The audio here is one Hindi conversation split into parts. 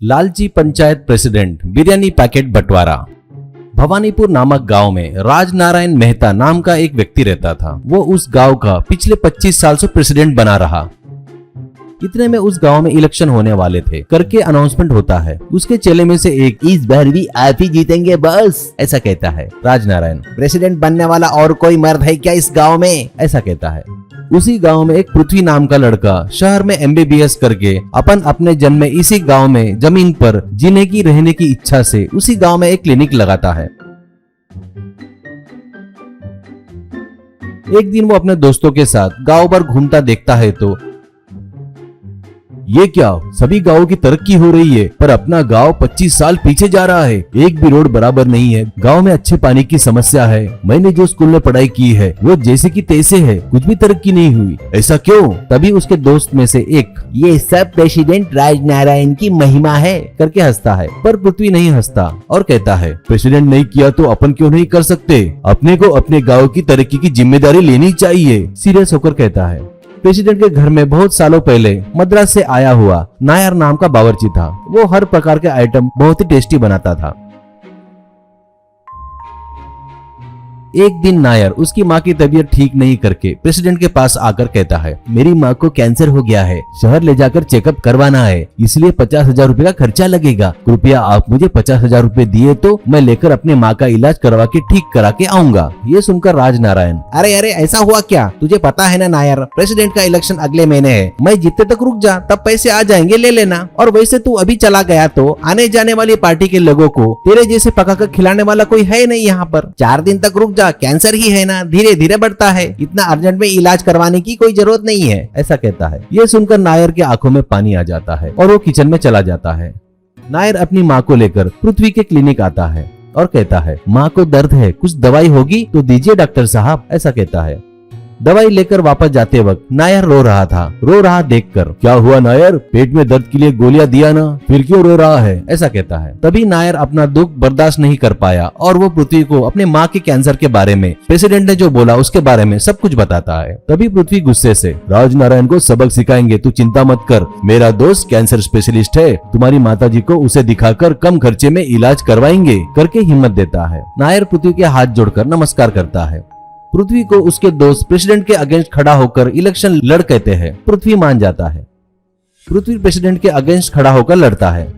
लालची पंचायत प्रेसिडेंट बिरयानी पैकेट बंटवारा। भवानीपुर नामक गांव में राजनारायण मेहता नाम का एक व्यक्ति रहता था। वो उस गांव का पिछले 25 साल से प्रेसिडेंट बना रहा। इतने में उस गांव में इलेक्शन होने वाले थे करके अनाउंसमेंट होता है। उसके चेले में से एक, इस बार भी आप ही जीतेंगे बस, ऐसा कहता है। राजनारायण, प्रेसिडेंट बनने वाला और कोई मर्द है क्या इस गांव में, ऐसा कहता है। उसी गांव में एक पृथ्वी नाम का लड़का शहर में MBBS करके अपने जन्म में इसी गांव में जमीन पर जीने की रहने की इच्छा से उसी गांव में एक क्लिनिक लगाता है। एक दिन वो अपने दोस्तों के साथ गांव भर घूमता देखता है तो ये क्या, सभी गांवों की तरक्की हो रही है पर अपना गांव 25 साल पीछे जा रहा है। एक भी रोड बराबर नहीं है, गांव में अच्छे पानी की समस्या है, मैंने जो स्कूल में पढ़ाई की है वो जैसे की तैसे है, कुछ भी तरक्की नहीं हुई, ऐसा क्यों। तभी उसके दोस्त में से एक, ये सब प्रेसिडेंट राजनारायण की महिमा है करके हंसता है। पर पृथ्वी नहीं हंसता और कहता है, प्रेसिडेंट नहीं किया तो अपन क्यों नहीं कर सकते, अपने को अपने गाँव की तरक्की की जिम्मेदारी लेनी चाहिए, सीरियस होकर कहता है। प्रेसिडेंट के घर में बहुत सालों पहले मद्रास से आया हुआ नायर नाम का बावर्ची था। वो हर प्रकार के आइटम बहुत ही टेस्टी बनाता था। एक दिन नायर उसकी माँ की तबीयत ठीक नहीं करके प्रेसिडेंट के पास आकर कहता है, मेरी माँ को कैंसर हो गया है, शहर ले जाकर चेकअप करवाना है, इसलिए 50,000 रुपए का खर्चा लगेगा, कृपया आप मुझे 50,000 रुपए दिए तो मैं लेकर अपने माँ का इलाज करवा के ठीक करा के आऊंगा। ये सुनकर राजनारायण, अरे अरे ऐसा हुआ क्या, तुझे पता है ना नायर, प्रेसिडेंट का इलेक्शन अगले महीने है, मैं जीतते तक रुक जा, तब पैसे आ जाएंगे, ले लेना। और वैसे तू अभी चला गया तो आने जाने वाली पार्टी के लोगों को तेरे जैसे पकाकर खिलाने वाला कोई है नहीं यहाँ पर, 4 दिन तक रुक जा, कैंसर ही है ना, धीरे धीरे बढ़ता है, इतना अर्जेंट में इलाज करवाने की कोई जरूरत नहीं है, ऐसा कहता है। ये सुनकर नायर के आंखों में पानी आ जाता है और वो किचन में चला जाता है। नायर अपनी माँ को लेकर पृथ्वी के क्लिनिक आता है और कहता है, माँ को दर्द है, कुछ दवाई होगी तो दीजिए डॉक्टर साहब, ऐसा कहता है। दवाई लेकर वापस जाते वक्त नायर रो रहा था। रो रहा देखकर, क्या हुआ नायर, पेट में दर्द के लिए गोलियां दिया ना, फिर क्यों रो रहा है, ऐसा कहता है। तभी नायर अपना दुख बर्दाश्त नहीं कर पाया और वो पृथ्वी को अपने माँ के कैंसर के बारे में, प्रेसिडेंट ने जो बोला उसके बारे में सब कुछ बताता है। तभी पृथ्वी गुस्से से, राजनारायण को सबक सिखाएंगे, तू चिंता मत कर, मेरा दोस्त कैंसर स्पेशलिस्ट है, तुम्हारी माताजी को उसे दिखाकर कम खर्चे में इलाज करवाएंगे करके हिम्मत देता है। नायर पृथ्वी के हाथ जोड़कर नमस्कार करता है। पृथ्वी को उसके दोस्त प्रेसिडेंट के अगेंस्ट खड़ा होकर इलेक्शन लड़ कहते हैं। पृथ्वी मान जाता है। पृथ्वी प्रेसिडेंट के अगेंस्ट खड़ा होकर लड़ता है।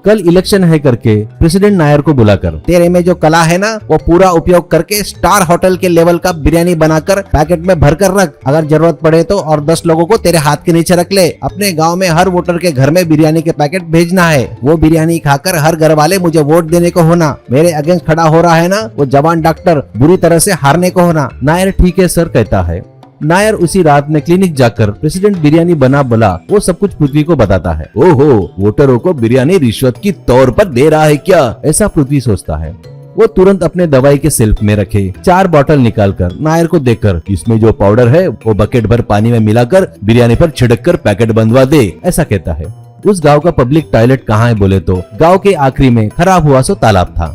कल इलेक्शन है करके प्रेसिडेंट नायर को बुलाकर, तेरे में जो कला है ना वो पूरा उपयोग करके स्टार होटल के लेवल का बिरयानी बनाकर पैकेट में भरकर रख, अगर जरूरत पड़े तो और 10 लोगों को तेरे हाथ के नीचे रख ले। अपने गांव में हर वोटर के घर में बिरयानी के पैकेट भेजना है, वो बिरयानी खाकर हर घर वाले मुझे वोट देने को होना। मेरे अगेंस्ट खड़ा हो रहा है ना वो जवान डॉक्टर, बुरी तरह से हारने को होना। नायर ठीक है सर कहता है। नायर उसी रात में क्लिनिक जाकर प्रेसिडेंट बिरयानी बना बोला वो सब कुछ पृथ्वी को बताता है। ओहो, वोटरों को बिरयानी रिश्वत की तौर पर दे रहा है क्या, ऐसा पृथ्वी सोचता है। वो तुरंत अपने दवाई के सेल्फ में रखे 4 बोतल निकालकर नायर को देकर, इसमें जो पाउडर है वो बकेट भर पानी में मिलाकर बिरयानी पर छिड़क कर पैकेट बंधवा दे, ऐसा कहता है। उस गाँव का पब्लिक टॉयलेट कहाँ है बोले तो गाँव के आखिरी में खराब हुआ सो तालाब था।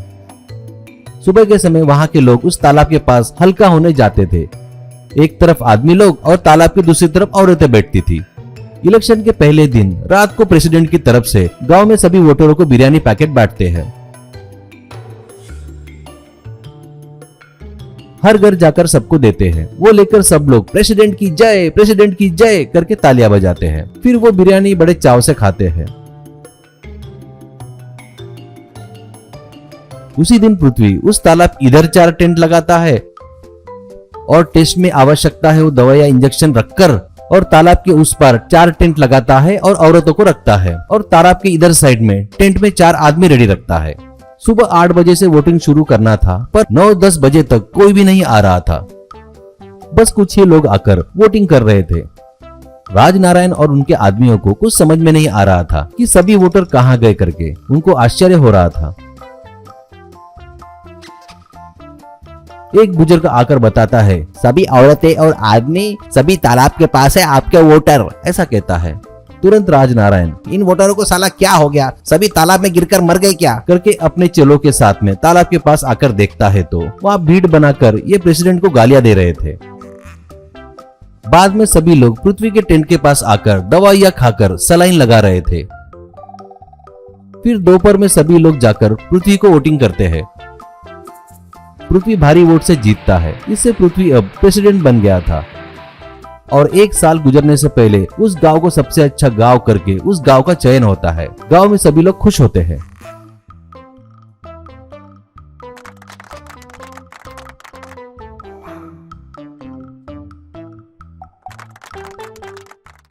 सुबह के समय वहाँ के लोग उस तालाब के पास हल्का होने जाते थे। एक तरफ आदमी लोग और तालाब की दूसरी तरफ औरतें बैठती थी। इलेक्शन के पहले दिन रात को प्रेसिडेंट की तरफ से गांव में सभी वोटरों को बिरयानी पैकेट बांटते हैं। हर घर जाकर सबको देते हैं। वो लेकर सब लोग प्रेसिडेंट की जय करके तालियां बजाते हैं। फिर वो बिरयानी बड़े चाव से खाते हैं। उसी दिन पृथ्वी उस तालाब इधर 4 टेंट लगाता है और टेस्ट में आवश्यकता है वो दवा या इंजेक्शन रखकर, और तालाब के उस पार 4 टेंट लगाता है और औरतों को रखता है, और तालाब के इधर साइड में टेंट में 4 आदमी रेडी रखता है। सुबह 8 बजे से वोटिंग शुरू करना था पर 9-10 बजे तक कोई भी नहीं आ रहा था। बस कुछ ही लोग आकर वोटिंग कर रहे थे। राजनारायण और उनके आदमियों को कुछ समझ में नहीं आ रहा था कि सभी वोटर कहाँ गए करके। उनको आश्चर्य हो रहा था। एक बुजुर्ग आकर बताता है, सभी औरतें और आदमी सभी तालाब के पास है आपके वोटर, ऐसा कहता है। तुरंत राजनारायण, इन वोटरों को साला क्या हो गया, सभी तालाब में गिरकर मर गए क्या, करके अपने चेलों के साथ में तालाब के पास आकर देखता है तो वहाँ भीड़ बनाकर ये प्रेसिडेंट को गालियां दे रहे थे। बाद में सभी लोग पृथ्वी के टेंट के पास आकर दवाइयां खाकर सलाइन लगा रहे थे। फिर दोपहर में सभी लोग जाकर पृथ्वी को वोटिंग करते हैं। पृथ्वी भारी वोट से जीतता है। इससे पृथ्वी अब प्रेसिडेंट बन गया था और 1 साल गुजरने से पहले उस गांव को सबसे अच्छा गांव करके उस गांव का चयन होता है। गांव में सभी लोग खुश होते हैं।